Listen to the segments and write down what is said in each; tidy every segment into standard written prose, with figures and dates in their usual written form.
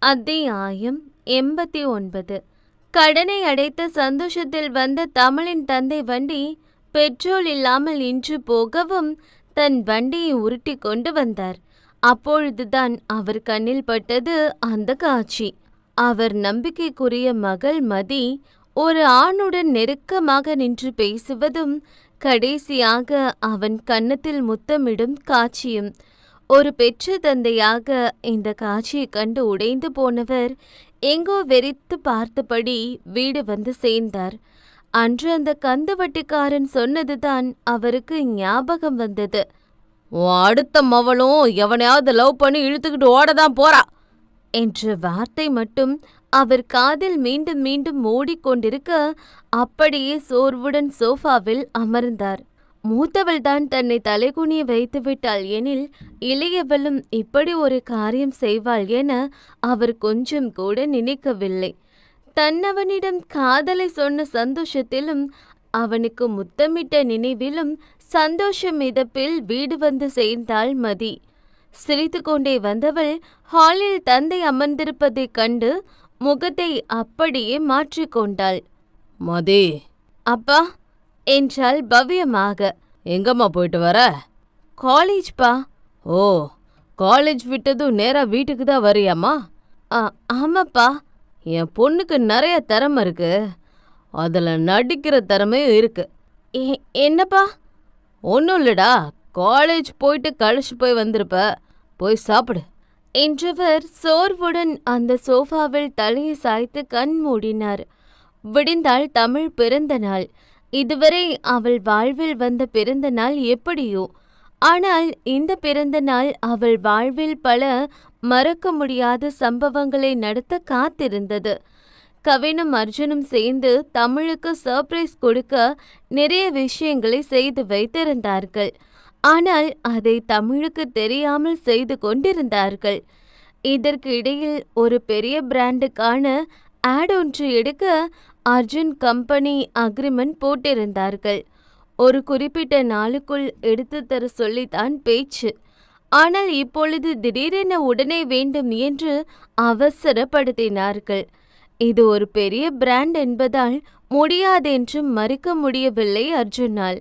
அத்தியாயம் 89. கடனை அடைத்த சந்தோஷத்தில் வந்த தமிழின் தந்தை வண்டி பெட்ரோல் இல்லாமல் நின்று போகவும் தன் வண்டியை உருட்டி கொண்டு வந்தார். அப்பொழுதுதான் அவர் கண்ணில் பட்டது அந்த காட்சி. அவர் நம்பிக்கைக்குரிய மகள் மதி ஒரு ஆணுடன் நெருக்கமாக நின்று பேசுவதும் கடைசியாக அவன் கன்னத்தில் முத்தமிடும் காட்சியும். ஒரு பெற்ற தந்தையாக இந்த காட்சியை கண்டு உடைந்து போனவர் எங்கோ வெறித்து பார்த்தபடி வீடு வந்து சேர்ந்தார். அன்று அந்த கந்து வட்டிக்காரன் சொன்னதுதான் அவருக்கு ஞாபகம் வந்தது. அடுத்த மவளும் எவனையாவது லவ் பண்ணி இழுத்துக்கிட்டு ஓடதான் போறா என்ற வார்த்தை மட்டும் அவர் காதில் மீண்டும் மீண்டும் ஓடிக்கொண்டிருக்க அப்படியே சோர்வுடன் சோஃபாவில் அமர்ந்தார். மூத்தவள் தான் தன்னை தலைகுனிய வைத்து விட்டாள் எனில் இளையவளும் இப்படி ஒரு காரியம் செய்வாள் என அவர் கொஞ்சம் கூட நினைக்கவில்லை. தன்னவனிடம் காதலை சொன்ன சந்தோஷத்திலும் அவனுக்கு முத்தமிட்ட நினைவிலும் சந்தோஷ மிதப்பில் வீடு வந்து சேர்ந்தாள் மதி. சிரித்து கொண்டே வந்தவள் ஹாலில் தந்தை அமர்ந்திருப்பதைக் கண்டு முகத்தை அப்படியே மாற்றிக்கொண்டாள். மதி, அப்பா என்றாள் பவ்யமாக. எங்கம்மா போயிட்டு வர? காலேஜ் பா. ஓ, காலேஜ் விட்டதும் நேரா வீட்டுக்கு தான் வரியாம்மா? ஆமாப்பா. என் பொண்ணுக்கு நிறைய திறமை இருக்கு, அதில் நடிக்கிற திறமையும் இருக்கு. என்னப்பா? ஒன்றும் இல்லடா, காலேஜ் போயிட்டு கழிச்சு போய் வந்திருப்ப, போய் சாப்பிடு என்றவர் சோர்வுடன் அந்த சோஃபாவில் தலையை சாய்த்து கண் மூடினார். விடிந்தாள் தமிழ் பிறந்த நாள். இதுவரை அவள் வாழ்வில் வந்த பிறந்த நாள் எப்படியோ, ஆனால் இந்த பிறந்த நாள் அவள் வாழ்வில் பல மறக்க முடியாத சம்பவங்களை நடத்த காத்திருந்தது. கவினும் அர்ஜுனும் சேர்ந்து தமிழுக்கு சர்ப்ரைஸ் கொடுக்க நிறைய விஷயங்களை செய்து வைத்திருந்தார்கள். ஆனால் அதை தமிழுக்கு தெரியாமல் செய்து கொண்டிருந்தார்கள். இதற்கு இடையில் ஒரு பெரிய பிராண்டுக்கான ஆட் ஒன்று எடுக்க அர்ஜுன் கம்பெனி அக்ரிமெண்ட் போட்டிருந்தார்கள். ஒரு குறிப்பிட்ட நாளுக்குள் எடுத்து தர சொல்லித்தான் பேச்சு. ஆனால் இப்பொழுது திடீரென உடனே வேண்டும் என்று அவசரப்படுத்தினார்கள். இது ஒரு பெரிய பிராண்ட் என்பதால் முடியாதென்று மறுக்க முடியவில்லை அர்ஜுனால்.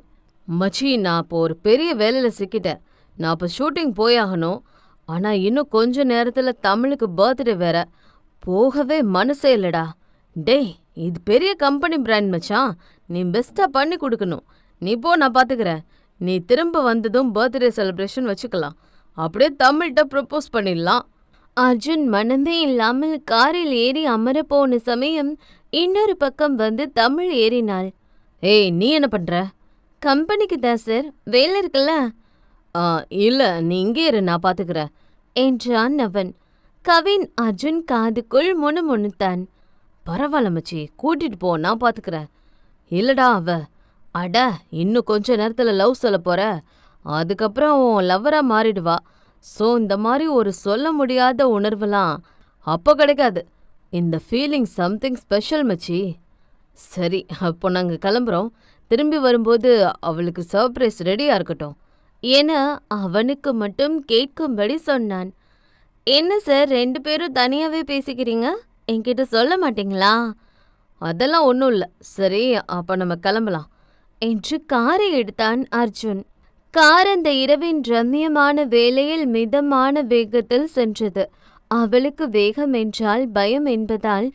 மச்சி, நான் இப்போ ஒரு பெரிய வேலையில் சிக்கிட்டேன். நான் இப்போ ஷூட்டிங் போயாகணும். ஆனால் இன்னும் கொஞ்ச நேரத்தில் தமிழுக்கு பர்த்டே வேற, போகவே மனசே இல்லடா. டேய், இது பெரிய கம்பெனி பிராண்ட் மச்சான், நீ பெஸ்ட்டாக பண்ணி கொடுக்கணும். நீ போ, நான் பார்த்துக்கிறேன். நீ திரும்ப வந்ததும் பர்த்டே செலிப்ரேஷன் வச்சுக்கலாம். அப்படியே தமிழ்கிட்ட ப்ரப்போஸ் பண்ணிடலாம். அர்ஜுன் மனமே இல்லாமல் காரில் ஏறி அமரப்போன சமயம் இன்னொரு பக்கம் வந்து தமிழ் ஏறினாள். ஏய், நீ என்ன பண்ற? கம்பெனிக்கு தான் சார், வேலை இருக்குல்ல. இல்லை, நீ இங்கே இரு, நான் பார்த்துக்கிறேன் என்றான் அவன். கவின் அர்ஜுன் காதுக்குள் முணுமுணுத்தான். பரவாயில்ல மச்சி, கூட்டிட்டு போ, நான் பார்த்துக்கிறேன். இல்லடா அட, இன்னும் கொஞ்ச நேரத்தில் லவ் சொல்ல போற, அதுக்கப்புறம் உன் லவ்வரா மாறிடுவா. ஸோ இந்த மாதிரி ஒரு சொல்ல முடியாத உணர்வுலாம் அப்போ கிடைக்காது. இந்த ஃபீலிங் சம்திங் ஸ்பெஷல் மச்சி. சரி, அப்போ நாங்கள் கிளம்புறோம். திரும்பி வரும்போது அவளுக்கு சர்ப்ரைஸ் ரெடியாக இருக்கட்டும் என அவனுக்கு மட்டும் கேட்கும்படி சொன்னான். என்ன சார், 2 பேரும் தனியாகவே பேசிக்கிறீங்க, என்கிட்ட சொல்ல மாட்டீங்களா? அதெல்லாம் ஒன்றும் இல்லை. சரி, அப்போ நம்ம கிளம்பலாம் என்று காரை எடுத்தான் அர்ஜுன். கார் அந்த இரவின் ரம்மியமான வேளையில் மிதமான வேகத்தில் சென்றது. அவளுக்கு வேகம் என்றால் பயம் என்பதால்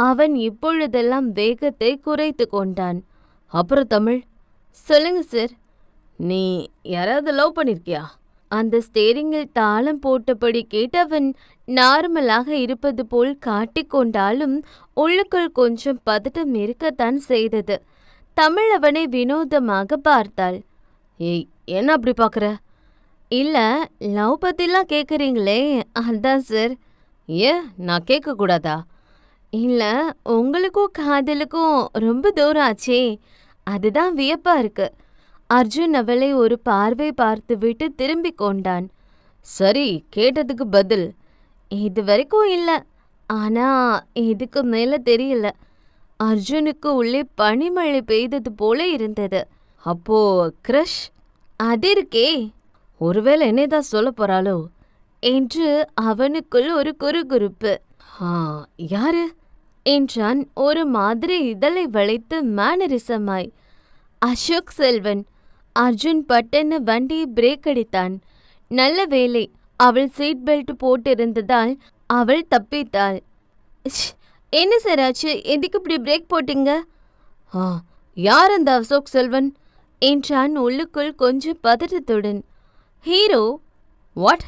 அவன் இப்பொழுதெல்லாம் வேகத்தை குறைத்து கொண்டான். அப்புறம் தமிழ், சொல்லுங்க சார். நீ யாராவது லவ் பண்ணிருக்கியா? அந்த ஸ்டேரிங்கில் தாளம் போட்டபடி கேட்டவன் நார்மலாக இருப்பது போல் காட்டிக்கொண்டாலும் உள்ளுக்குள் கொஞ்சம் பதட்டம் இருக்கத்தான் செய்தது. தமிழ் அவனை வினோதமாக பார்த்தாள். ஏய், என்ன அப்படி பார்க்குற? இல்லை, லவ் பற்றிலாம் கேட்குறீங்களே, அதான் சார். ஏன், நான் கேட்கக்கூடாதா? இல்லை, உங்களுக்கும் காதலுக்கும் ரொம்ப தூரம் ஆச்சே, அதுதான் வியப்பா இருக்கு. அர்ஜுன் அவளை ஒரு பார்வை பார்த்துவிட்டு திரும்பி கொண்டான். சரி, கேட்டதுக்கு பதில்? இது வரைக்கும் இல்லை, ஆனால் இதுக்கு மேலே தெரியல. அர்ஜுனுக்கு உள்ளே பனிமழை பெய்தது போல இருந்தது. அப்போ க்ரஷ்? அது இருக்கே. ஒருவேளை என்னைதான் சொல்ல போறாளோ என்று அவனுக்குள் ஒரு குறுகுறுப்பு. ஆ, யாரு? என்றான் ஒரு மாதிரி இதழை வளைத்து மேனரிசமாய். அசோக் செல்வன். அர்ஜுன் பட்டென வண்டியை பிரேக் அடித்தான். நல்ல வேளை அவள் சீட் பெல்ட் போட்டிருந்ததால் அவள் தப்பித்தாள். "ஷ், என்ன சார் ஆச்சு? எதுக்கு இப்படி பிரேக் போட்டீங்க?" ஆ, யார் அந்த அசோக் செல்வன்? என்றான் உள்ளுக்குள் கொஞ்சம் பதட்டத்துடன். ஹீரோ. வாட்?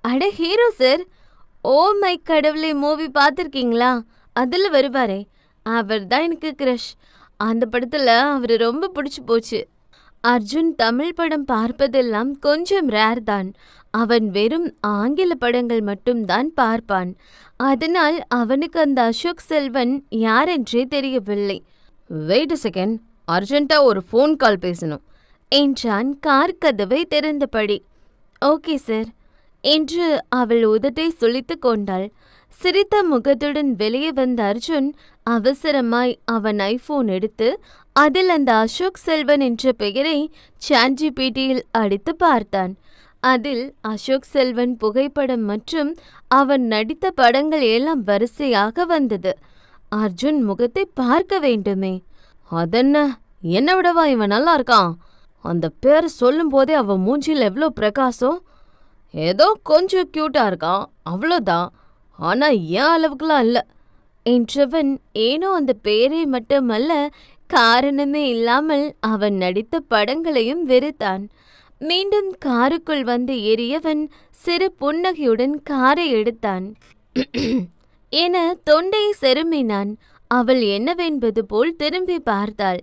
அட ஹீரோ சார். ஓ மை கடவுளே மூவி பார்த்துருக்கீங்களா? அதில் வருவாரே அவர் தான் எனக்கு க்ரஷ். அந்த படத்தில் அவர் ரொம்ப பிடிச்சி போச்சு. அர்ஜுன் தமிழ் படம் பார்ப்பதெல்லாம் கொஞ்சம் ரேர் தான். அவன் வெறும் ஆங்கில படங்கள் மட்டும்தான் பார்ப்பான். அதனால் அவனுக்கு அந்த அசோக் செல்வன் யாரென்றே தெரியவில்லை. வெயிட் செகண்ட், அர்ஜென்ட்டா ஒரு ஃபோன் கால் பேசணும் என்றான் கார் கதவை திறந்தபடி. ஓகே சார் என்று அவள் உதட்டை சுளித்து கொண்டாள். சிரித்த முகத்துடன் வெளியே வந்த அர்ஜுன் அவசரமாய் அவன் ஐபோன் எடுத்து அதில் அந்த அசோக் செல்வன் என்ற பெயரை சாட்ஜிபிடியில் அடித்து பார்த்தான். அதில் அசோக் செல்வன் புகைப்படம் மற்றும் அவன் நடித்த படங்கள் எல்லாம் வரிசையாக வந்தது. அர்ஜுன் முகத்தை பார்க்க வேண்டுமே. அதென்ன, என்னை விடவா இவன் நல்லா இருக்கான்? அந்த பேர் சொல்லும் போதே அவன் மூஞ்சில் எவ்வளோ பிரகாசம். ஏதோ கொஞ்சம் க்யூட்டா இருக்கான், அவ்வளோதான். ஆனா ஏன் அளவுக்குலாம் இல்லை என்றவன் ஏனோ அந்த பெயரை மட்டுமல்ல, காரணமே இல்லாமல் அவன் நடித்த படங்களையும் வெறுத்தான். மீண்டும் காருக்குள் வந்து ஏறியவன் சிறு புன்னகையுடன் காரை எடுத்தான். என தொண்டையை செருமினான். அவள் என்னவென்பது போல் திரும்பி பார்த்தாள்.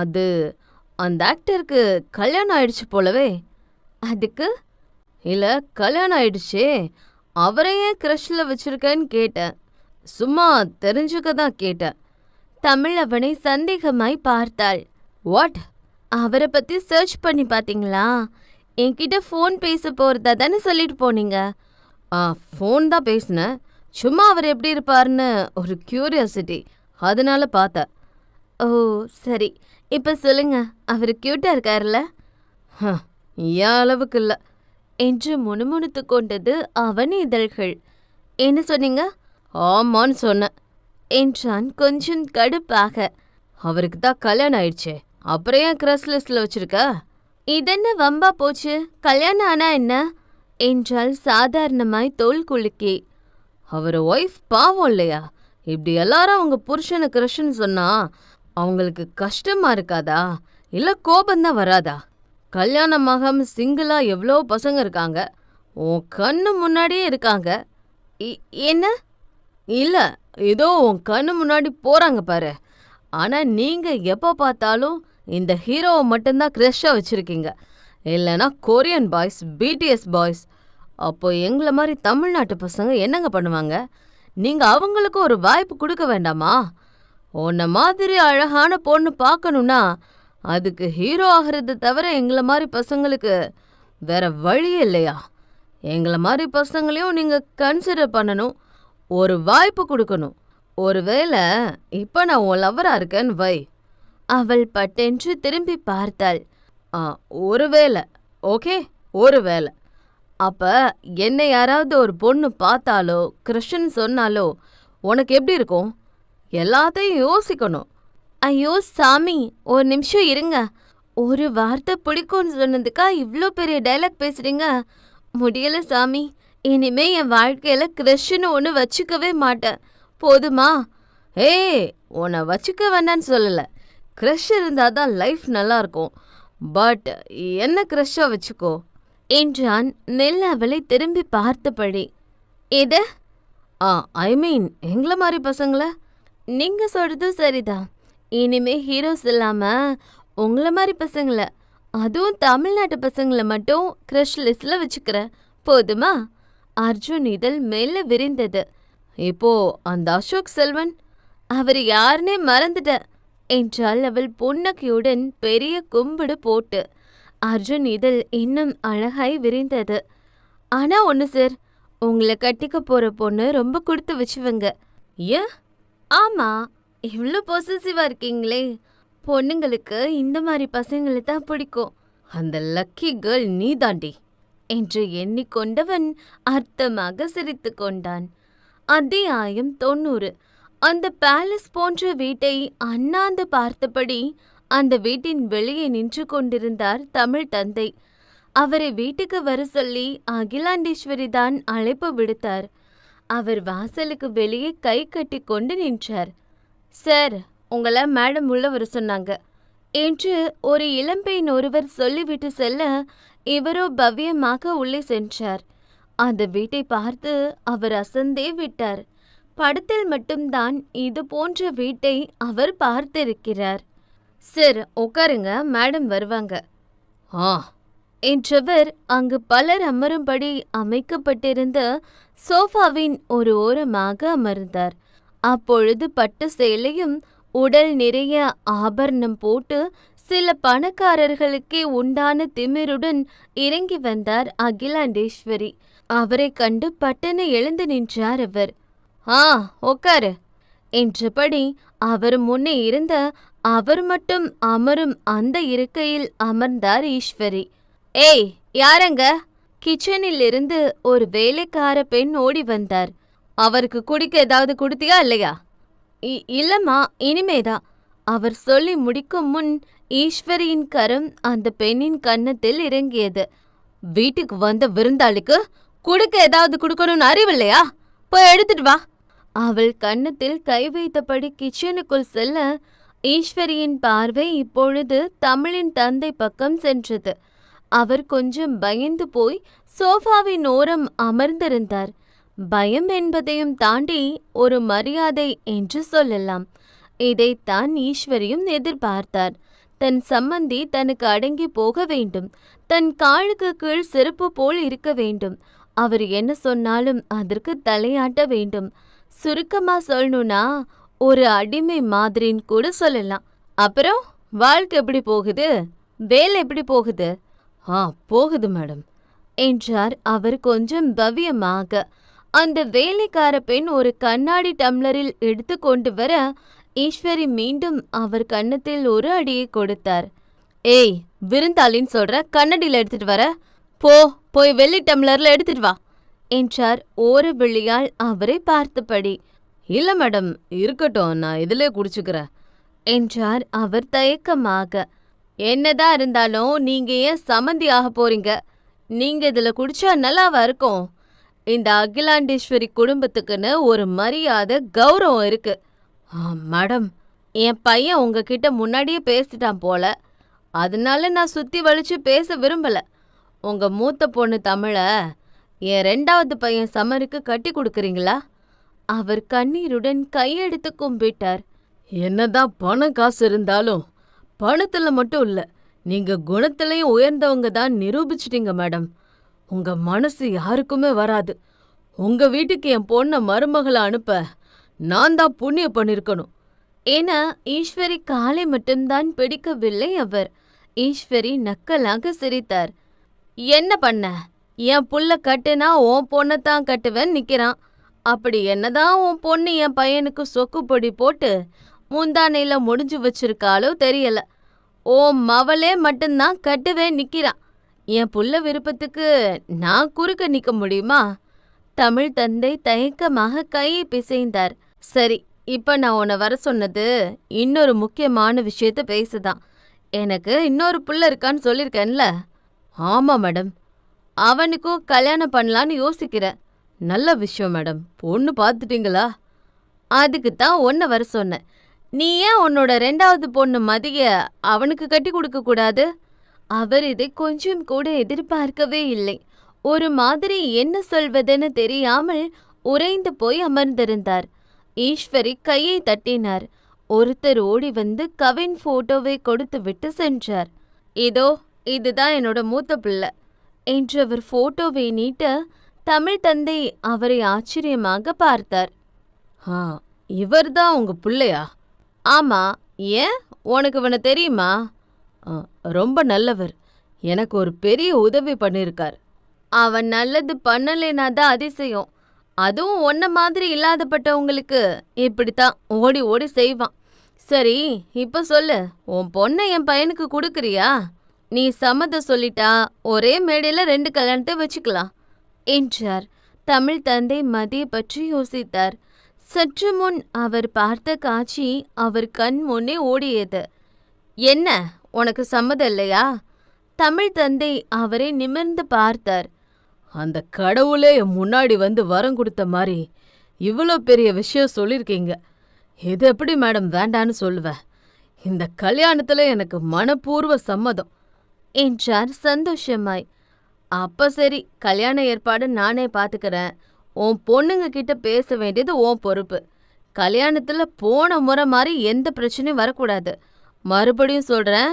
அது அந்த ஆக்டருக்கு கல்யாணம் ஆயிடுச்சு போலவே. அதுக்கு? இல்லை, கல்யாணம் ஆயிடுச்சே, அவரையே க்ரஷில் வச்சிருக்கேன்னு கேட்டேன். சும்மா தெரிஞ்சுக்க தான் கேட்டேன். தமிழ் அவனை சந்தேகமாய் பார்த்தாள். வாட்? அவரை பற்றி சர்ச் பண்ணி பார்த்தீங்களா? என்கிட்ட ஃபோன் பேச போகிறதா தானே சொல்லிட்டு போனீங்க. ஃபோன் தான் பேசினேன். சும்மா அவர் எப்படி இருப்பார்னு ஒரு க்யூரியாசிட்டி, அதனால பார்த்தேன். ஓ சரி, இப்போ சொல்லுங்க, அவர் க்யூட்டாக இருக்கார்ல? என் அளவுக்கு இல்லை என்று முணுமுணுத்து கொண்டது அவன் இதழ்கள். என்ன சொன்னீங்க? ஆமான்னு சொன்னேன் என்றான் கொஞ்சம் கடுப்பாக. அவருக்கு தான் கல்யாணம் ஆயிடுச்சே, அப்புறம் ஏன் க்ரஷ் லிஸ்டில் வச்சிருக்க? இதென்ன வம்பா போச்சு? கல்யாணம் ஆனா என்ன என்றால் சாதாரணமாய் தோல் குலுக்கி. அவர் ஒய்ஃப் பாவம் இல்லையா? இப்படி எல்லாரும் அவங்க புருஷனை க்ரஷ்ன்னு சொன்னா அவங்களுக்கு கஷ்டமா இருக்காதா? இல்லை கோபந்தான் வராதா? கல்யாணமாகாம சிங்கிளா எவ்வளோ பசங்க இருக்காங்க, உன் கண்ணு முன்னாடியே இருக்காங்க. என்ன? இல்லை, ஏதோ உன் கண்ணு முன்னாடி போறாங்க பாரு. ஆனால் நீங்கள் எப்போ பார்த்தாலும் இந்த ஹீரோவை மட்டும்தான் க்ரஷ்ஷாக வச்சுருக்கீங்க, இல்லைன்னா கொரியன் பாய்ஸ், பிடிஎஸ் பாய்ஸ். அப்போ எங்களை மாதிரி தமிழ்நாட்டு பசங்க என்னங்க பண்ணுவாங்க? நீங்கள் அவங்களுக்கு ஒரு வாய்ப்பு கொடுக்க வேண்டாமா? உன்னை மாதிரி அழகான பொண்ணு பார்க்கணுன்னா அதுக்கு ஹீரோ ஆகிறது தவிர எங்களை மாதிரி பசங்களுக்கு வேற வழியே இல்லையா? எங்களை மாதிரி பசங்களையும் நீங்கள் கன்சிடர் பண்ணணும், ஒரு வாய்ப்பு கொடுக்கணும். ஒருவேளை இப்போ நான் உன் லவ்வராக இருக்கேன்னு வை. அவள் பட்டென்று திரும்பி பார்த்தாள். ஒருவேளை, ஓகே, ஒருவேளை. அப்போ என்னை யாராவது ஒரு பொண்ணு பார்த்தாலோ க்ரஷ்ன்னு சொன்னாலோ உனக்கு எப்படி இருக்கும்? எல்லாத்தையும் யோசிக்கணும். ஐயோ சாமி, ஒரு நிமிஷம் இருங்க. ஒரு வார்த்தை பிடிக்கும்னு சொன்னதுக்கா இவ்வளோ பெரிய டைலாக் பேசுறீங்க? முடியல சாமி, இனிமே என் வாழ்க்கையில க்ரஷ்ன்னு ஒன்று வச்சுக்கவே மாட்டேன். போதுமா? ஏய், உன்னை வச்சுக்க வேண்டான்னு சொல்லலை. க்ரஷ் இருந்தால் தான் லைஃப் நல்லாயிருக்கும். பட் என்ன க்ரஷ்ஷாக வச்சுக்கோ என்றான் நெல் அவளை திரும்பி பார்த்தபடி. எது? ஐ மீன் எங்களை மாதிரி பசங்கள. நீங்க சொல்றது சரிதான். இனிமே ஹீரோஸ் இல்லாம உங்களை மாதிரி பசங்களை, அதுவும் தமிழ்நாட்டு பசங்களை மட்டும் க்ரஷ் லிஸ்ட்ல வச்சுக்கிறேன். போதுமா? அர்ஜுன் இதழ் மேல விரிந்தது. இப்போ அந்த அசோக் செல்வன், அவர் யாருன்னே மறந்துட்ட என்றாள் அவள் புன்னகையுடன் பெரிய கும்பிடு போட்டு. அர்ஜுன் இதழ் இன்னும் அழகாய் விரிந்தது. ஆனா ஒன்று சார், உங்களை கட்டிக்க போற பொண்ணு ரொம்ப கொடுத்து வச்சுவங்க. ஏன்? ஆமா, இவ்வளோ பொசசிவா இருக்கீங்களே. பொண்ணுங்களுக்கு இந்த மாதிரி பசங்களை தான் பிடிக்கும். அந்த லக்கி கேர்ள் நீ தாண்டி என்று எண்ணிக்கொண்டவன் அர்த்தமாக சிரித்து கொண்டான். அத்தியாயம் 90. அந்த பேலஸ் போன்ற வீட்டை அண்ணாந்து பார்த்தபடி அந்த வீட்டின் வெளியே நின்று கொண்டிருந்தார் தமிழ் தந்தை. அவரை வீட்டுக்கு வர சொல்லி அகிலாண்டேஸ்வரி தான் அழைப்பு விடுத்தார். அவர் வாசலுக்கு வெளியே கை கட்டி கொண்டு நின்றார். சார், உங்களை மேடம் உள்ள வர சொன்னாங்க என்று ஒரு இளம்பெண் ஒருவர் சொல்லிவிட்டு செல்ல இவரோ பவ்யமாக உள்ளே சென்றார். அந்த வீட்டை பார்த்து அவர் அசந்தே விட்டார். படத்தில் மட்டும்தான் இது போன்ற வீட்டை அவர் பார்த்திருக்கிறார். சார், உட்காருங்க, மேடம் வருவாங்க ஆ என்றவர் அங்கு பலர் அமரும்படி அமைக்கப்பட்டிருந்த சோஃபாவின் ஒரு ஓரமாக அமர்ந்தார். அப்பொழுது பட்டு சேலையும் உடல் நிறைய ஆபரணம் போட்டு சில பணக்காரர்களுக்கே உண்டான திமிருடன் இறங்கி வந்தார் அகிலாண்டேஸ்வரி. அவரை கண்டு பட்டென எழுந்து நின்றார் அவர். ஆ, உட்காரு என்றபடி அவர் முன்னே இருந்த அவர் மட்டும் அமரும் அந்த இருக்கையில் அமர்ந்தார் ஈஸ்வரி. ஏய், யாரங்க? கிச்சனில் இருந்து ஒரு வேலைக்கார பெண் ஓடி வந்தார். அவருக்கு குடிக்க ஏதாவது கொடுத்தியா இல்லையா? இல்லம்மா, இனிமேதான். அவர் சொல்லி முடிக்கும் முன் ஈஸ்வரியின் கரம் அந்த பெண்ணின் கன்னத்தில் இறங்கியது. வீட்டுக்கு வந்த விருந்தாளிக்கு குடிக்க ஏதாவது கொடுக்கணும்னு அறிவில்லையா? போய் எடுத்துட்டு வா. அவள் கன்னத்தில் கை வைத்தபடி கிச்சனுக்குள் செல்ல ஈஸ்வரியின் பார்வை இப்பொழுது தமிழின் தந்தை பக்கம் சென்றது. அவர் கொஞ்சம் பயந்து போய் சோஃபாவின் ஓரம் அமர்ந்திருந்தார். பயம் என்பதையும் தாண்டி ஒரு மரியாதை என்று சொல்லலாம். இதைத்தான் ஈஸ்வரியும் எதிர்பார்த்தார். தன் சம்மந்தி தனக்கு அடங்கி போக வேண்டும். தன் காலுக்கு கீழ் செருப்பு போல் இருக்க வேண்டும். அவர் என்ன சொன்னாலும் அதற்கு தலையாட்ட வேண்டும். சுருக்கமா சொல்லணும்னா ஒரு அடிமை மாதிரின்னு கூட சொல்லலாம். அப்புறம் வாழ்க்கை எப்படி போகுது? வேலை எப்படி போகுது? போகுது மேடம் என்றார் அவர் கொஞ்சம் பவ்யமாக. அந்த வேலைக்கார பெண் ஒரு கண்ணாடி டம்ளரில் எடுத்து கொண்டு வர ஈஸ்வரி மீண்டும் அவர் கன்னத்தில் ஒரு அடியை கொடுத்தார். ஏய், விருந்தாளின்னு சொல்ற, கண்ணாடியில் எடுத்துட்டு வர? போய் வெள்ளி டம்ளர்ல எடுத்துட்டு வா என்றார் ஓர விழியால் அவரை பார்த்தபடி. இல்ல மேடம், இருக்கட்டும், நான் இதிலே குடிச்சுக்கிறேன் என்றார் அவர் தயக்கமாக. என்னதான் இருந்தாலும் நீங்க ஏன் சம்மந்தி ஆக போறீங்க? நீங்க இதுல குடிச்சா நல்லாவா இருக்கும்? இந்த அகிலாண்டேஸ்வரி குடும்பத்துக்குன்னு ஒரு மரியாதை, கௌரவம் இருக்கு. மேடம், என் பையன் உங்ககிட்ட முன்னாடியே பேசிட்டான் போல, அதனால நான் சுத்தி வலிச்சு பேச விரும்பல. உங்க மூத்த பொண்ணு தமிழ என் 2வது பையன் சமருக்கு கட்டி கொடுக்குறீங்களா? அவர் கண்ணீருடன் கையெடுத்து கும்பிட்டார். என்னதான் பணம் காசு இருந்தாலும் பணத்துல மட்டும் இல்ல, நீங்க குணத்திலையும் உயர்ந்தவங்க தான் நிரூபிச்சிட்டீங்க மேடம். உங்க மனசு யாருக்குமே வராது. உங்க வீட்டுக்கு என் பொண்ண மருமகளை அனுப்ப நான் தான் புண்ணியம் பண்ணிருக்கணும் என ஈஸ்வரி காலை மட்டும்தான் பிடிக்கவில்லை அவர். ஈஸ்வரி நக்கலாக சிரித்தார். என்ன பண்ண? என் புள்ள கட்டுனா உன் பொண்ணத்தான் கட்டுவேன் நிக்கிறான். அப்படி என்னதான் உன் பொண்ணு என் பையனுக்கு சொக்குப்பொடி போட்டு முந்தானையில முடிஞ்சு வச்சிருக்காளோ தெரியல. ஓ மவளே மட்டும்தான் கட்டுவேன் நிக்கிறான். என் புள்ள விருப்பத்துக்கு நான் குறுக்க நிக்க முடியுமா? தமிழ் தந்தை தயக்கமாக கையை பிசைந்தார். சரி, இப்ப நான் உன்னை வர சொன்னது இன்னொரு முக்கியமான விஷயத்த பேசுதான். எனக்கு இன்னொரு புள்ள இருக்கான்னு சொல்லியிருக்கேன்ல? ஆமா மேடம். அவனுக்கும் கல்யாணம் பண்ணலான்னு யோசிக்கிறேன். நல்ல விஷயம் மேடம். பொண்ணு பார்த்துட்டீங்களா? அதுக்குத்தான் உன்னை வர சொன்னேன். நீ ஏன் உன்னோட 2வது பொண்ணு மதிய அவனுக்கு கட்டி கொடுக்க கூடாது? அவர் இதை கொஞ்சம் கூட எதிர்பார்க்கவே இல்லை. ஒரு மாதிரி என்ன சொல்வதென்னு தெரியாமல் உறைந்து போய் அமர்ந்திருந்தார். ஈஸ்வரி கையை தட்டினார். ஒருத்தர் ஓடி வந்து கவின் போட்டோவை கொடுத்து விட்டு சென்றார். இதோ, இதுதான் என்னோட மூத்த பிள்ளை என்று அவர் போட்டோவை நீட்ட தமிழ் தந்தை அவரை ஆச்சரியமாக பார்த்தார். இவர்தான் உங்க பிள்ளையா? ஆமா. ஏன், உனக்கு இவனை தெரியுமா? ரொம்ப நல்லவர். எனக்கு ஒரு பெரிய உதவி பண்ணியிருக்கார். அவன் நல்லது பண்ணலைனா தான் அதிசயம். அதுவும் உன்ன மாதிரி இல்லாதப்பட்டவங்களுக்கு இப்படித்தான் ஓடி ஓடி செய்வான். சரி, இப்ப சொல்லு, உன் பொண்ணை என் பையனுக்கு கொடுக்குறியா? நீ சம்மதம் சொல்லிட்டா ஒரே மேடையில 2 கல்யாணத்தை வச்சுக்கலாம் என்றார். தமிழ் தந்தை மதியை பற்றி யோசித்தார். சற்று முன் அவர் பார்த்த காட்சி அவர் கண் முன்னே ஓடியது. என்ன, உனக்கு சம்மதம் இல்லையா? தமிழ் தந்தை அவரை நிமிர்ந்து பார்த்தார். அந்த கடவுளே என் முன்னாடி வந்து வரம் கொடுத்த மாதிரி இவ்வளோ பெரிய விஷயம் சொல்லியிருக்கீங்க. இது எப்படி மேடம் வேண்டான்னு சொல்லுவேன்? இந்த கல்யாணத்துல எனக்கு மனப்பூர்வ சம்மதம் என்றார் சந்தோஷமாய். அப்ப சரி, கல்யாண ஏற்பாடு நானே பாத்துக்கிறேன். உன் பொண்ணுங்க கிட்ட பேச வேண்டியது உன் பொறுப்பு. கல்யாணத்துல போன முறை மாதிரி எந்த பிரச்சனையும் வரக்கூடாது. மறுபடியும் சொல்றேன்,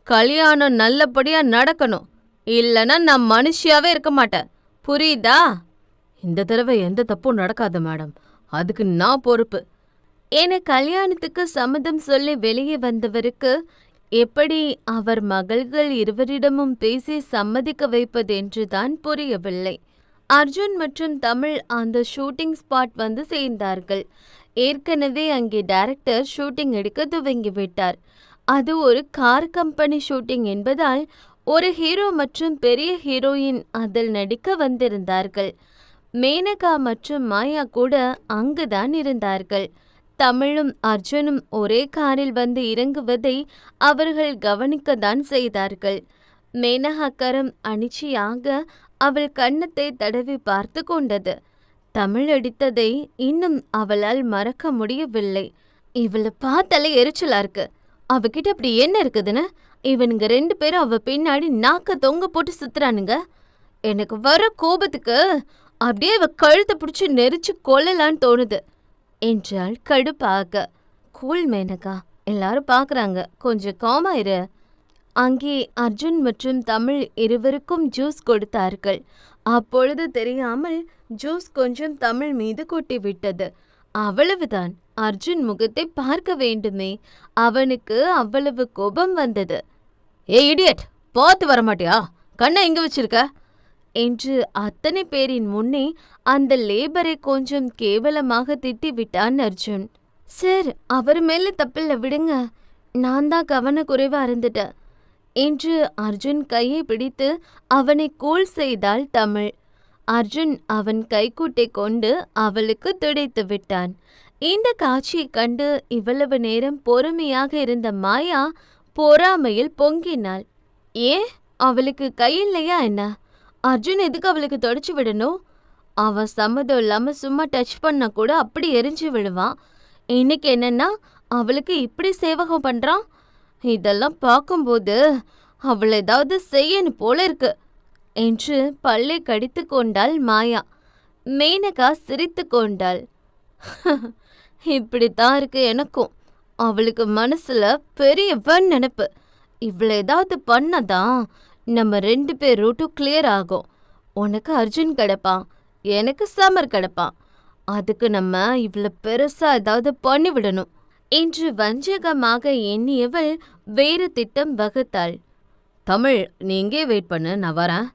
கல்யாணம் நல்லபடியா நடக்கணும். இல்லைன்னா நான் மனுஷியாவே இருக்க மாட்டேன். புரியுதா? இந்த தடவை எந்த தப்பும் நடக்காது மேடம், அதுக்கு நான் பொறுப்பு என கல்யாணத்துக்கு சம்மதம் சொல்லி வெளியே வந்தவருக்கு எப்படி அவர் மகள்கள் இருவரிடமும் பேசி சம்மதிக்க வைப்பதென்றுதான் புரியவில்லை. அர்ஜுன் மற்றும் தமிழ் அந்த ஷூட்டிங் ஸ்பாட் வந்து சேர்ந்தார்கள். ஏற்கனவே அங்கே டைரக்டர் ஷூட்டிங் எடுக்க துவங்கிவிட்டார். அது ஒரு கார் கம்பெனி ஷூட்டிங் என்பதால் ஒரு ஹீரோ மற்றும் பெரிய ஹீரோயின் அதில் நடிக்க வந்திருந்தார்கள். மேனகா மற்றும் மாயா கூட அங்குதான் இருந்தார்கள். தமிழும் அர்ஜுனும் ஒரே காரில் வந்து இறங்குவதை அவர்கள் கவனிக்கத்தான் செய்தார்கள். மேனகா கரம் அனிச்சையாக அவள் கன்னத்தை தடவி பார்த்து கொண்டது. தமிழ் அடித்ததை இன்னும் அவளால் மறக்க முடியவில்லை. இவளை பார்த்தாலே எரிச்சலா இருக்கு. அவகிட்ட அப்படி என்ன இருக்குதுன்னு இவனுங்க 2 பேரும் அவ பின்னாடி நாக்க தொங்க போட்டு சுத்துறானுங்க. எனக்கு வர கோபத்துக்கு அப்படியே அவ கழுத்தை பிடிச்சி நெரிச்சு கொல்லலான்னு தோணுது என்றாள் கடுப்பாக. கூல் மேனகா, எல்லாரும் பார்க்குறாங்க, கொஞ்சம் காமா இரு. அங்கே அர்ஜுன் மற்றும் தமிழ் இருவருக்கும் ஜூஸ் கொடுத்தார்கள். அப்பொழுது தெரியாமல் ஜூஸ் கொஞ்சம் தமிழ் மீது கொட்டிவிட்டது. அவ்வளவுதான். அர்ஜுன் முகத்தை பார்க்க வேண்டுமே, அவனுக்கு அவ்வளவு கோபம் வந்தது. ஏ இடியட், பார்த்து வரமாட்டியா? கண்ணை எங்க வச்சிருக்க என்று அத்தனை பேரின் முன்னே அந்த லேபரை கொஞ்சம் கேவலமாக திட்டிவிட்டான் அர்ஜுன். சார், அவர் மேல தப்பில்ல, விடுங்க, நான் தான் கவனக்குறைவா இருந்துட்டேன் என்று அர்ஜுன் கையை பிடித்து அவனை கூல் செய்தாள் தமிழ். அர்ஜுன் அவன் கைக்குட்டை கொண்டு அவளுக்கு துடைத்து விட்டான். இந்த காட்சியை கண்டு இவ்வளவு நேரம் பொறுமையாக இருந்த மாயா பொறாமையில் பொங்கினாள். ஏன், அவளுக்கு கை இல்லையா என்ன? அர்ஜுன் எதுக்கு அவளுக்கு தொடச்சு விடணும்? அவன் சம்மதம் இல்லாம சும்மா டச் பண்ண கூட அப்படி எரிஞ்சு விடுவான். இன்னைக்கு என்னன்னா அவளுக்கு இப்படி சேவகம் பண்றான். இதெல்லாம் பார்க்கும்போது அவள் ஏதாவது செய்யணும் போல இருக்கு என்று பல்லை கடித்து கொண்டாள் மாயா. மேனகா சிரித்து கொண்டாள். இப்படித்தான் இருக்கு எனக்கும். அவளுக்கு மனசுல பெரிய நினைப்பு. இவ்வளவு ஏதாவது பண்ணதான் நம்ம 2 பேர் ரூட்டும் கிளியர் ஆகும். உனக்கு அர்ஜுன் கிடப்பான், எனக்கு சமர் கிடப்பான். அதுக்கு நம்ம இவ்வளவு பெருசா ஏதாவது பண்ணிவிடணும் என்று வஞ்சகமாக எண்ணியவள் வேறு திட்டம் வகுத்தாள். தமிழ், நீ இங்கே வெயிட் பண்ணு, நான் வரேன்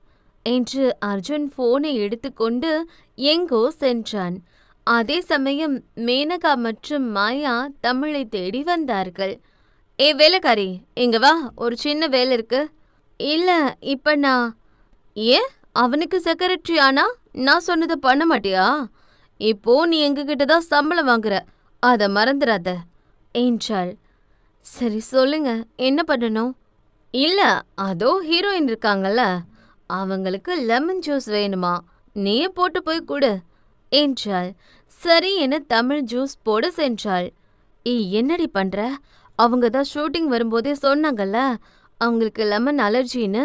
என்று அர்ஜுன் போனை எடுத்துக்கொண்டு எங்கோ சென்றான். அதே சமயம் மேனகா மற்றும் மாயா தமிழை தேடி வந்தார்கள். ஏ வேலைக்காரி, இங்க வா, ஒரு சின்ன வேலை இருக்கு. இல்ல, இப்ப நான். ஏன், அவனுக்கு செக்ரட்டரி ஆனா நான் சொன்னதை பண்ண மாட்டியா? இப்போ நீ எங்ககிட்ட தான் சம்பளம் வாங்குற, அதை மறந்துடாத என்றாள். சரி சொல்லுங்க, என்ன பண்ணணும்? இல்ல, அதோ ஹீரோயின் இருக்காங்கல்ல, அவங்களுக்கு லெமன் ஜூஸ் வேணுமா, நீயே போட்டு போய் கொடு என்றாள். சரி என தமிழ் ஜூஸ் போட சென்றாள். என்னடி பண்ற? அவங்க தான் ஷூட்டிங் வரும்போதே சொன்னாங்கல்ல அவங்களுக்கு லெமன் அலர்ஜின்னு,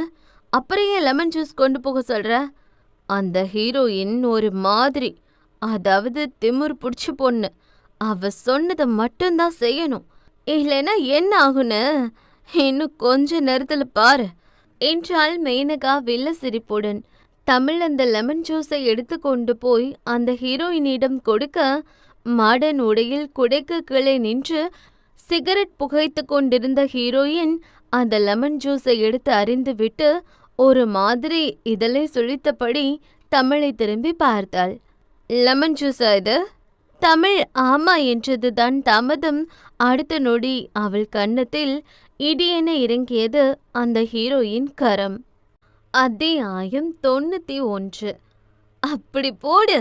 அப்புறம் ஏன் லெமன் ஜூஸ் கொண்டு போக சொல்ற? அந்த ஹீரோயின் ஒரு மாதிரி, அதாவது திமிரு பிடிச்சி பொண்ணு. அவ சொன்னதை மட்டும்தான் செய்யணும், இல்லைன்னா என்ன ஆகுன்னு இன்னும் கொஞ்ச நேரத்துல பாரு என்றாள் மேனகா வில்ல சிரிப்புடன். தமிழ் அந்த லெமன் ஜூஸை எடுத்து கொண்டு போய் அந்த ஹீரோயினிடம் கொடுக்க, மாடர்ன் உடையில் குடைக்கு கீழே நின்று சிகரெட் புகைத்து கொண்டிருந்த ஹீரோயின் அந்த லெமன் ஜூஸை எடுத்து அறிந்து விட்டு ஒரு மாதிரி இதழை சுழித்தபடி தமிழை திரும்பி பார்த்தாள். லெமன் ஜூஸா இது? தமிழ் ஆமா என்றதுதான் தாமதம். அடுத்த நொடி அவள் கன்னத்தில் இடியென இறங்கியது அந்த ஹீரோயின் கரம். அத்தியாயம் 91. அப்படி போடு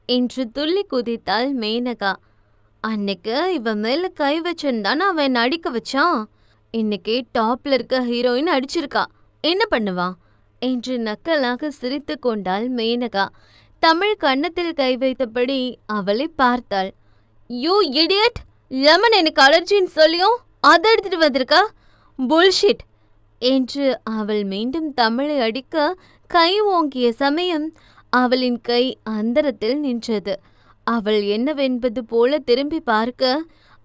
என்று துள்ளி குதித்தாள் மேனகா. அன்னைக்கு இவன் மேல கை வச்சுன்னு அவன் என்னை அடிக்க வச்சான். இன்னைக்கு டாப்ல இருக்க ஹீரோயின் அடிச்சிருக்கா, என்ன பண்ணுவா என்று நக்கலாக சிரித்து கொண்டாள் மேனகா. தமிழ் கன்னத்தில் கை வைத்தபடி அவளை பார்த்தாள். யூ இடியட், லெமன் எனக்கு அலர்ஜின்னு சொல்லியும் அதை எடுத்துட்டு வந்திருக்கா, புல்ஷிட் என்று அவள் மீண்டும் தமிழை அடிக்க கை ஓங்கிய சமயம் அவளின் கை அந்தரத்தில் நின்றது. அவள் என்னவென்பது போல திரும்பி பார்க்க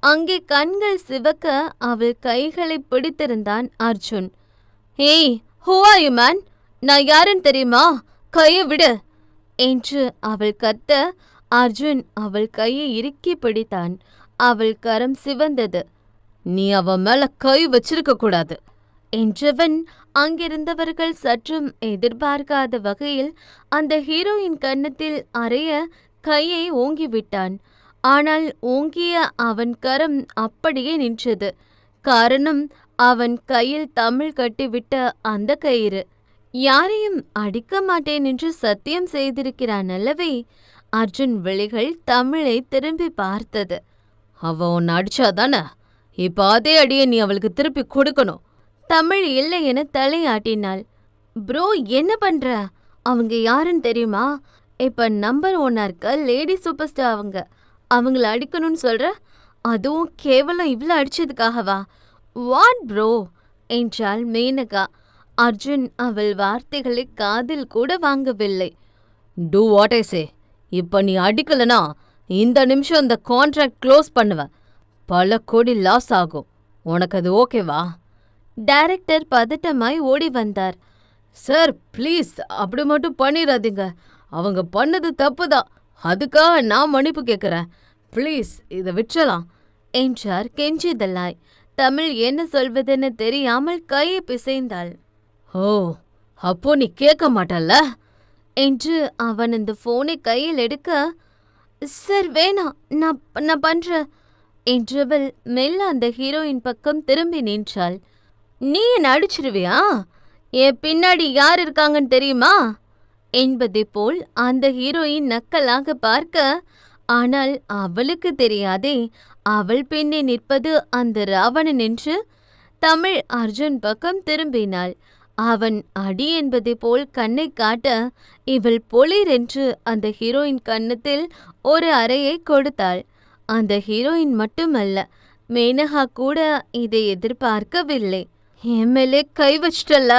அங்கே கண்கள் சிவக்க அவள் கைகளை பிடித்திருந்தான் அர்ஜுன். ஏய், ஹூ ஆர் யூ மேன்? நான் யாருன்னு தெரியுமா? கையை விடு என்று அவள் கத்த அர்ஜுன் அவள் கையை இறுக்கி பிடித்தான். அவள் கரம் சிவந்தது. நீ அவன் மேல கை வச்சிருக்க கூடாது என்றவன் அங்கிருந்தவர்கள் சற்றும் எதிர்பார்க்காத வகையில் அந்த ஹீரோயின் கன்னத்தில் அறைய கையை ஓங்கிவிட்டான். ஆனால் ஓங்கிய அவன் கரம் அப்படியே நின்றது. காரணம், அவன் கையில் தமிழ் கட்டிவிட்ட அந்த கயிறு. யாரையும் அடிக்க மாட்டேன் என்று சத்தியம் செய்திருக்கிறான் அல்லவே? அர்ஜுன் விழிகள் தமிழை திரும்பி பார்த்தது. அவ உன்னை அடிச்சாதானே, இப்ப அதே அடியை நீ அவளுக்கு திருப்பி கொடுக்கணும். தமிழ் இல்லை என தலையாட்டினாள். ப்ரோ, என்ன பண்ற? அவங்க யாருன்னு தெரியுமா? இப்ப நம்பர் 1 இருக்க லேடி சூப்பர் ஸ்டார். அவங்கள அடிக்கணும்னு சொல்ற? அதுவும் கேவலம் இவ்வளோ அடிச்சதுக்காகவா? வாட் ப்ரோ என்றாள் மேனகா. அர்ஜுன் அவள் வார்த்தைகளை காதில் கூட வாங்கவில்லை. டூ வாட் ஐ சே. இப்ப நீ அடிக்கலனா இந்த நிமிஷம் இந்த கான்ட்ராக்ட் க்ளோஸ் பண்ணுவ. பல கோடி லாஸ் ஆகும். உனக்கு அது ஓகேவா? டைரக்டர் பதட்டமாய் ஓடி வந்தார். சார் ப்ளீஸ், அப்படி மட்டும் பண்ணிடாதீங்க. அவங்க பண்ணது தப்பு தான், அதுக்காக நான் மன்னிப்பு கேட்குறேன். ப்ளீஸ் இதை விட்டுறலாம் என்றார் கெஞ்சிதலாய். தமிழ் என்ன சொல்வதென்னு தெரியாமல் கையை பிசைந்தாள். ஓ, அப்போ நீ கேட்க மாட்டல்ல என்று அவன் இந்த ஃபோனை கையில் எடுக்க, சார் வேணாம், நான் பண்றேன் என்றவள் மெல்ல அந்த ஹீரோயின் பக்கம் திரும்பி நின்றாள். நீ என்ன அடிச்சிருவியா? என் பின்னாடி யார் இருக்காங்கன்னு தெரியுமா என்பதை போல் அந்த ஹீரோயின் நக்கலாக பார்க்க, ஆனால் அவளுக்கு தெரியாதே அவள் பின்னே நிற்பது அந்த ராவணன் என்று. தமிழ் அர்ஜுன் பக்கம் திரும்பினாள். அவன் அடி என்பதை போல் கண்ணை காட்ட இவள் பொலிர் என்று அந்த ஹீரோயின் கன்னத்தில் ஒரு அறையை கொடுத்தாள். அந்த ஹீரோயின் மட்டுமல்ல, மேனகா கூட இதை எதிர்பார்க்கவில்லை. எம்எல்ஏ கை வச்சிட்டல்ல,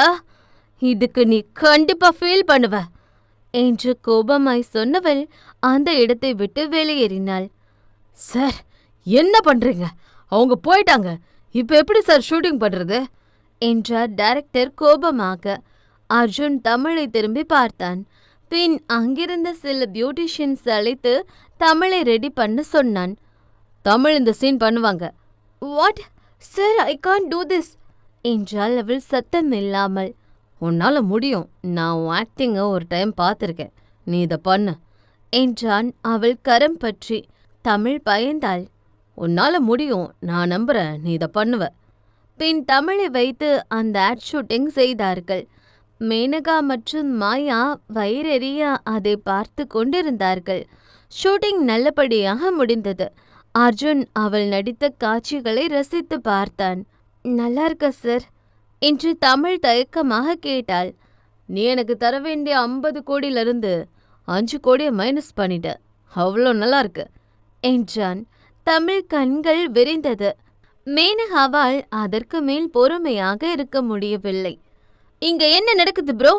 இதுக்கு நீ கண்டிப்பா ஃபீல் பண்ணுவ என்று கோபமாய் சொன்னவள் அந்த இடத்தை விட்டு வெளியேறினாள். சார் என்ன பண்றீங்க? அவங்க போயிட்டாங்க, இப்ப எப்படி சார் ஷூட்டிங் பண்றது என்றார் டைரக்டர் கோபமாக. அர்ஜுன் தமிழை திரும்பி பார்த்தான். பின் அங்கிருந்த சில பியூட்டிஷியன்ஸ் அழைத்து தமிழை ரெடி பண்ண சொன்னான். தமிழ் இந்த சீன் பண்ணுவாங்க. What sir, I can't do this என்றால் அவள் சத்தம் இல்லாமல். உன்னால முடியும், நான் உன் ஆக்டிங்கை ஒரு டைம் பார்த்துருக்கேன், நீ இதை பண்ணு என்றான் அவள் கரம் பற்றி. தமிழ் பயந்தாள். உன்னால முடியும், நான் நம்புறேன், நீ இதை பண்ணுவ. பின் தமிழை வைத்து அந்த ஆட் ஷூட்டிங் செய்தார்கள். மேனகா மற்றும் மாயா வயிறெறிய அதை பார்த்து கொண்டிருந்தார்கள். ஷூட்டிங் நல்லபடியாக முடிந்தது. அர்ஜுன் அவள் நடித்த காட்சிகளை ரசித்து பார்த்தான். நல்லா இருக்க சார் என்று தமிழ் தயக்கமாக கேட்டாள். நீ எனக்கு தர வேண்டிய 50 கோடியிலிருந்து 5 கோடியை மைனஸ் பண்ணிட்ட, அவ்வளோ நல்லா இருக்கு என்றான். தமிழ் கண்கள் விரிந்தது. மேனகாவால் அதற்கு மேல் பொறுமையாக இருக்க முடியவில்லை. இங்க என்ன நடக்குது ப்ரோ?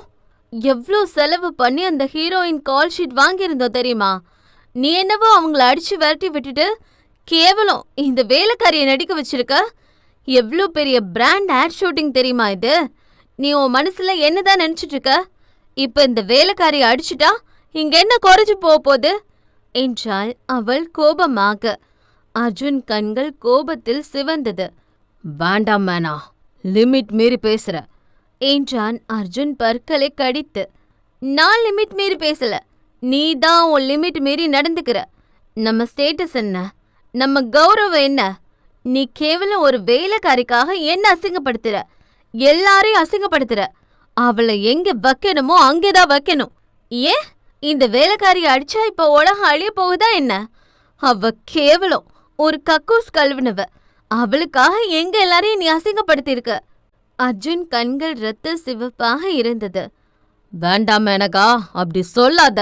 எவ்வளோ செலவு பண்ணி அந்த ஹீரோயின் கால் ஷீட் வாங்கியிருந்தோம் தெரியுமா? நீ என்னவோ அவங்கள அடிச்சு விரட்டி விட்டுட்டு கேவலம் இந்த வேலைக்காரியை நடிக்க வச்சிருக்க. எவ்வளோ பெரிய பிராண்ட் ஆட் ஷூட்டிங் தெரியுமா இது? நீ உன் மனசுல என்னதான் நினைச்சிட்டு இருக்க? இப்ப இந்த வேலைக்காரியை அடிச்சுட்டா இங்க என்ன குறைஞ்சு போகுது என்றாள் அவள் கோபமாக. அர்ஜுன் கண்கள் கோபத்தில் சிவந்தது. வேண்டாம் மேனா, லிமிட் மீறி பேசுற என்றான் அர்ஜுன் பற்களை கடித்து. நான் லிமிட் மீறி பேசல, நீ தான் உன் லிமிட் மீறி நடந்துக்கிற. நம்ம ஸ்டேட்டஸ் என்ன, நம்ம கௌரவம் என்ன? நீ கேவலம் ஒரு வேலைக்காரிக்காக என்ன அசிங்கப்படுத்துற, எல்லாரையும் அசிங்கப்படுத்துற. அவளை எங்க வைக்கணுமோ அங்கேதான் வைக்கணும். ஏன் இந்த வேலைக்காரி அடிச்சா இப்ப உலகம் அழிய போகுதா என்ன? அவ கேவலம் ஒரு கக்கூஸ் கழுவுனவ. அவளுக்காக எங்க எல்லாரையும் நீ அசிங்கப்படுத்தியிருக்க. அர்ஜுன் கண்கள் இரத்த சிவப்பாக இருந்தது. வேண்டாம் மேனகா, அப்படி சொல்லாத.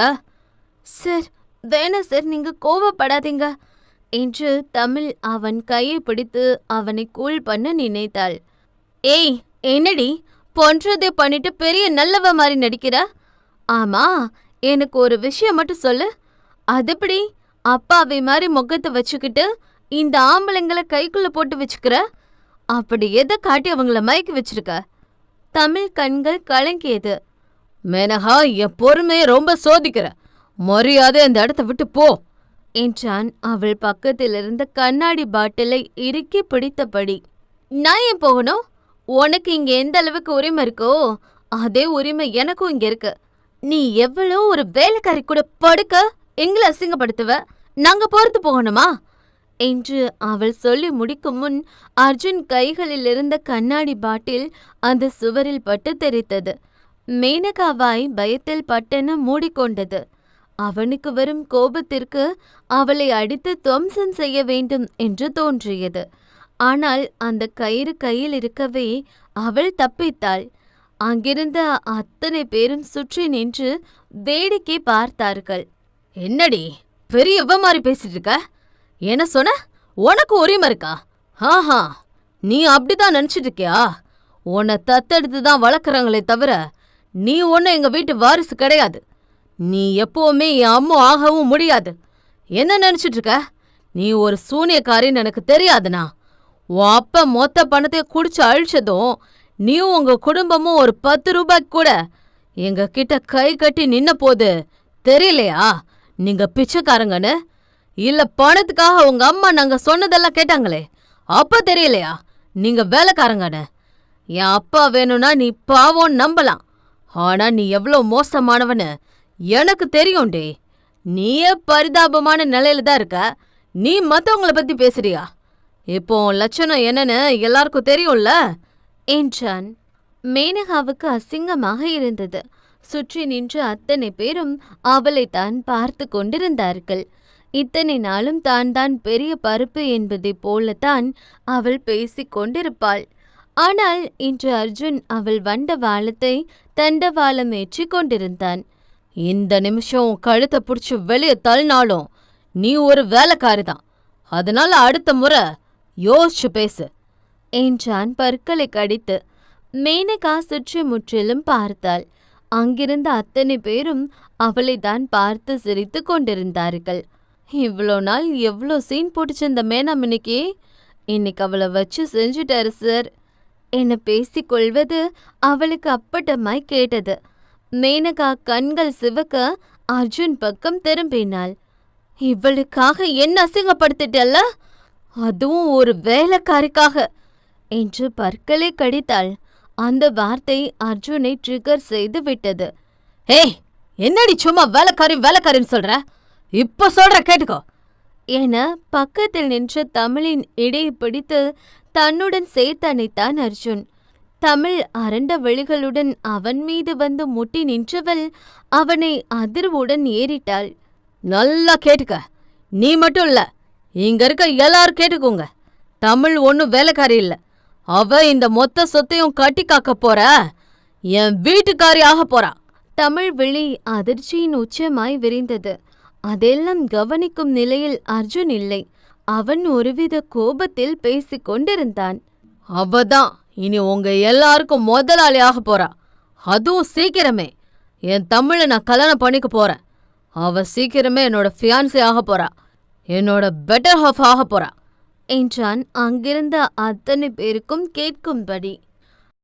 சார், வேணாம் சார், நீங்க கோவப்படாதீங்க என்று தமிழ் அவன் கையை பிடித்து அவனை கூல் பண்ண நினைத்தாள். ஏய், என்னடி பொன்றதை பண்ணிட்டு பெரிய நல்லவ மாதிரி நடிக்கிற? ஆமா, எனக்கு ஒரு விஷயம் மட்டும் சொல்லு. அதுபடி அப்பாவை மாதிரி முகத்தை வச்சுக்கிட்டு இந்த ஆம்பளைங்களை கைக்குள்ள போட்டு வச்சுக்கிற? அப்படி எதை காட்டி அவங்கள மயக்கி வச்சிருக்க? தமிழ் கண்கள் கலங்கியது. மேனகா, என் பொறுமையை ரொம்ப சோதிக்கிற. மரியாதை அந்த இடத்த விட்டு போ என்றான் அவள் பக்கத்தில் இருந்த கண்ணாடி பாட்டிலை இறுக்கி பிடித்தபடி. நான் ஏன் போகணும்? உனக்கு இங்க எந்த அளவுக்கு உரிமை இருக்கோ அதே உரிமை எனக்கும் இங்க இருக்கு. நீ எவ்வளோ ஒரு வேலைக்காரி கூட படுக்க எங்களை அசிங்கப்படுத்துவ, நாங்க பொறுத்து போகணுமா என்று அவள் சொல்லி முடிக்கும் முன் அர்ஜுன் கைகளில் இருந்த கண்ணாடி பாட்டில் அந்த சுவரில் பட்டு தெரித்தது. மேனகாவாய் பயத்தில் பட்டென மூடிக்கொண்டது. அவனுக்கு வரும் கோபத்திற்கு அவளை அடித்து துவம்சம் செய்ய வேண்டும் என்று தோன்றியது. ஆனால் அந்த கயிறு கையில் இருக்கவே அவள் தப்பித்தாள். அங்கிருந்த அத்தனை பேரும் சுற்றி நின்று வேடிக்கை பார்த்தார்கள். என்னடி பெரியவ மாதிரி பேசிட்டு இருக்க? என்ன சொன்ன? உனக்கு உரிமை இருக்கா? ஆஹா, நீ அப்படிதான் நினைச்சிட்டு இருக்கியா? உன்னை தத்தெடுத்து தான் வளர்க்குறாங்களே தவிர நீ ஒன்னும் எங்க வீட்டு வாரிசு கிடையாது. நீ எப்பவுமே என் அம்மா ஆகவும் முடியாது. என்ன நினைச்சிட்டு இருக்க? நீ ஒரு சூனியக்காரின்னு எனக்கு தெரியாதுனா? உன் அப்பா மொத்த பணத்தையும் குடிச்சு அழிச்சதும் நீயும் உங்க குடும்பமும் ஒரு 10 ரூபாய்க்கு கூட எங்க கிட்ட கை கட்டி நின்ன போது தெரியலையா நீங்க பிச்சைக்காரங்கன்னு? இல்ல பணத்துக்காக உங்க அம்மா நாங்க சொன்னதெல்லாம் கேட்டாங்களே அப்ப தெரியலையா நீங்க வேலைக்காரங்கன்னு? என் அப்பா வேணும்னா நீ பாவம் நம்பலாம். ஆனா நீ எவ்வளோ மோசமானவன்னு எனக்கு தெரியும்டே. நீயே பரிதாபமான நிலையில தான் இருக்க. நீ மத்தவங்கள பத்தி பேசுறியா? இப்போ லட்சணம் என்னன்னு எல்லாருக்கும் தெரியும்ல என்றான். மேனகாவுக்கு அசிங்கமாக இருந்தது. சுற்றி நின்று அத்தனை பேரும் அவளைத்தான் பார்த்து கொண்டிருந்தார்கள். இத்தனை நாளும் தான் பெரிய பருப்பு என்பதைப் போலத்தான் அவள் பேசிக் கொண்டிருப்பாள். ஆனால் இன்று அர்ஜுன் அவள் வண்டவாளத்தை தண்டவாளம் ஏற்றி கொண்டிருந்தான். இந்த நிமிஷம் கழுத்தை பிடிச்சி வெளியே தள்ளினாலும் நீ ஒரு வேலைக்காரிதான். அதனால அடுத்த முறை யோசிச்சு பேசு என்றான் பற்களை கடித்து. மேனகா சுற்றி முற்றிலும் பார்த்தாள். அங்கிருந்த அத்தனை பேரும் அவளை தான் பார்த்து சிரித்து கொண்டிருந்தார்கள். இவ்வளோ நாள் எவ்வளோ சீன் போட்டுச்சு மேனம் இன்னைக்கு அவளை வச்சு செஞ்சுட்டாரு சார் என பேசிக்கொள்வது அவளுக்கு அப்பட்டமாய் கேட்டது. மேனகா கண்கள் சிவக்க அர்ஜுன் பக்கம் திரும்பினாள். இவளுக்காக என்ன அசிங்கப்படுத்திட்டல்ல, அதுவும் ஒரு வேலைக்காரிக்காக என்று பற்களை கடித்தாள். அந்த வார்த்தை அர்ஜுனை ட்ரிகர் செய்து விட்டது. ஏய், என்னடி சும்மா வேலைக்காரின்னு சொல்ற? இப்ப சொல்ற கேட்டுக்கோ என பக்கத்தில் நின்ற தமிழின் இடையை பிடித்து தன்னுடன் சேர்த்தணைத்தான் அர்ஜுன். தமிழ் அரண்ட விழிகளுடன் அவன் மீது வந்து முட்டி நின்றவள் அவனை அதிர்வுடன் ஏறிட்டாள். நல்லா கேட்டுக்க. நீ மட்டும் இல்ல, இங்க இருக்க எல்லாரும் கேட்டுக்கோங்க. தமிழ் ஒன்னும் வேலைக்காரி இல்ல. அவ இந்த மொத்த சொத்தையும் கட்டி காக்க போற என் வீட்டுக்காரி ஆக போறா. தமிழ் விழி அதிர்ச்சியின் உச்சமாய் விரிந்தது. அதெல்லாம் கவனிக்கும் நிலையில் அர்ஜுன் இல்லை. அவன் ஒருவித கோபத்தில் பேசிக் கொண்டிருந்தான். அவதான் இனி உங்க எல்லாருக்கும் முதலாளி ஆக போறா. அதுவும் சீக்கிரமே. என் தமிழை நான் கல்யாணம் பண்ணிக்க போறேன். அவ சீக்கிரமே என்னோட ஃபியான்சி ஆக போறா. என்னோட பெட்டர் ஹாஃப் ஆக போறா என்றான் அங்கிருந்த அத்தனை பேருக்கும் கேட்கும்படி.